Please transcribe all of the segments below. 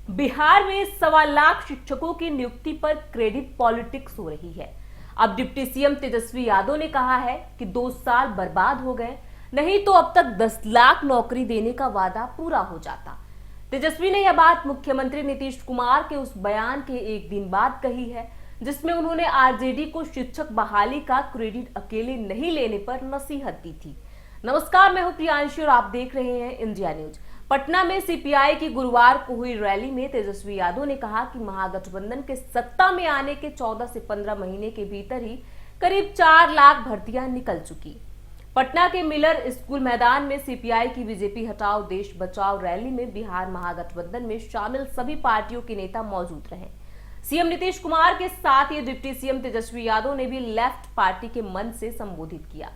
बिहार में 1.25 लाख शिक्षकों की नियुक्ति पर क्रेडिट पॉलिटिक्स हो रही है। अब डिप्टी सीएम तेजस्वी यादव ने कहा है कि 2 साल बर्बाद हो गए, नहीं तो अब तक 10 लाख नौकरी देने का वादा पूरा हो जाता। तेजस्वी ने यह बात मुख्यमंत्री नीतीश कुमार के उस बयान के एक दिन बाद कही है जिसमें उन्होंने आरजेडी को शिक्षक बहाली का क्रेडिट अकेले नहीं लेने पर नसीहत दी थी। नमस्कार, मैं हूं प्रियांशु और आप देख रहे हैं इंडिया न्यूज। पटना में सीपीआई की गुरुवार को हुई रैली में तेजस्वी यादव ने कहा कि महागठबंधन के सत्ता में आने के 14 से 15 महीने के भीतर ही करीब 4 लाख भर्तियां निकल चुकी। पटना के मिलर स्कूल मैदान में सीपीआई की बीजेपी हटाओ देश बचाओ रैली में बिहार महागठबंधन में शामिल सभी पार्टियों के नेता मौजूद रहे। सीएम नीतीश कुमार के साथ ही डिप्टी सीएम तेजस्वी यादव ने भी लेफ्ट पार्टी के मंच से संबोधित किया।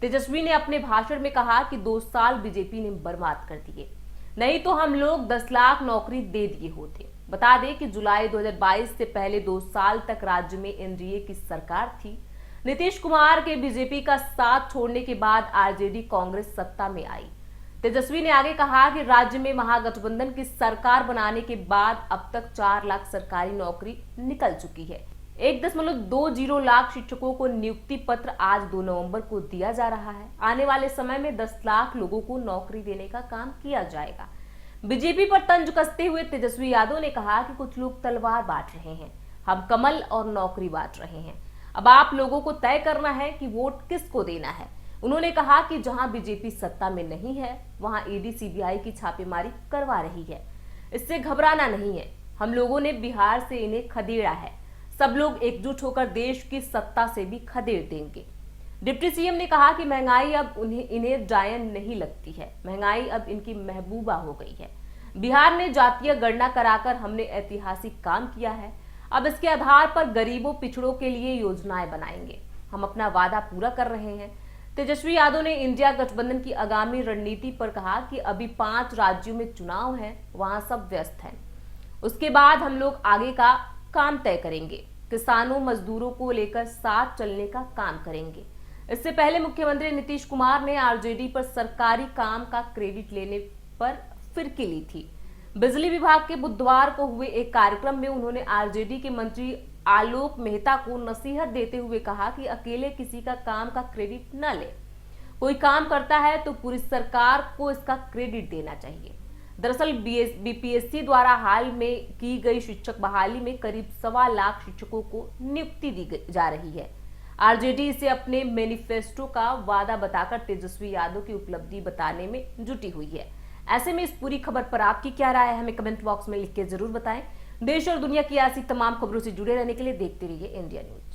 तेजस्वी ने अपने भाषण में कहा कि 2 साल बीजेपी ने बर्बाद कर दिए, नहीं तो हम लोग 10 लाख नौकरी दे दिए होते। बता दें कि जुलाई 2022 से पहले 2 साल तक राज्य में एनडीए की सरकार थी। नीतीश कुमार के बीजेपी का साथ छोड़ने के बाद आरजेडी कांग्रेस सत्ता में आई। तेजस्वी ने आगे कहा कि राज्य में महागठबंधन की सरकार बनाने के बाद अब तक 4 लाख सरकारी नौकरी निकल चुकी है। 1.20 लाख शिक्षकों को नियुक्ति पत्र आज 2 नवंबर को दिया जा रहा है। आने वाले समय में 10 लाख लोगों को नौकरी देने का काम किया जाएगा। बीजेपी पर तंज कसते हुए तेजस्वी यादव ने कहा कि कुछ लोग तलवार बांट रहे हैं, हम कमल और नौकरी बांट रहे हैं। अब आप लोगों को तय करना है कि वोट किसको देना है। उन्होंने कहा कि जहां बीजेपी सत्ता में नहीं है वहां ईडी सीबीआई की छापेमारी करवा रही है, इससे घबराना नहीं है। हम लोगों ने बिहार से इन्हें खदेड़ा है, सब लोग एकजुट होकर देश की सत्ता से भी खदेड़ देंगे। डिप्टी सीएम ने कहा कि महंगाई अब इन्हें जायन नहीं लगती है, महंगाई अब इनकी महबूबा हो गई है। बिहार ने जातीय गणना कराकर हमने ऐतिहासिक काम किया है, अब इसके आधार पर गरीबों पिछड़ों के लिए योजनाएं बनाएंगे। हम अपना वादा पूरा कर रहे हैं। तेजस्वी यादव ने इंडिया गठबंधन की आगामी रणनीति पर कहा कि अभी 5 राज्यों में चुनाव है, वहां सब व्यस्त हैं। उसके बाद हम लोग आगे का काम तय करेंगे, किसानों मजदूरों को लेकर साथ चलने का काम करेंगे। इससे पहले मुख्यमंत्री नीतीश कुमार ने आरजेडी पर सरकारी काम का क्रेडिट लेने पर फिरकी ली थी। बिजली विभाग के बुधवार को हुए एक कार्यक्रम में उन्होंने आरजेडी के मंत्री आलोक मेहता को नसीहत देते हुए कहा कि अकेले किसी का काम का क्रेडिट न ले, कोई काम करता है तो पूरी सरकार को इसका क्रेडिट देना चाहिए। दरअसल बीपीएससी द्वारा हाल में की गई शिक्षक बहाली में करीब 1.25 लाख शिक्षकों को नियुक्ति दी जा रही है। आरजेडी इसे अपने मैनिफेस्टो का वादा बताकर तेजस्वी यादव की उपलब्धि बताने में जुटी हुई है। ऐसे में इस पूरी खबर पर आपकी क्या राय है, हमें कमेंट बॉक्स में लिख के जरूर बताएं। देश और दुनिया की ऐसी तमाम खबरों से जुड़े रहने के लिए देखते रहिए इंडिया न्यूज।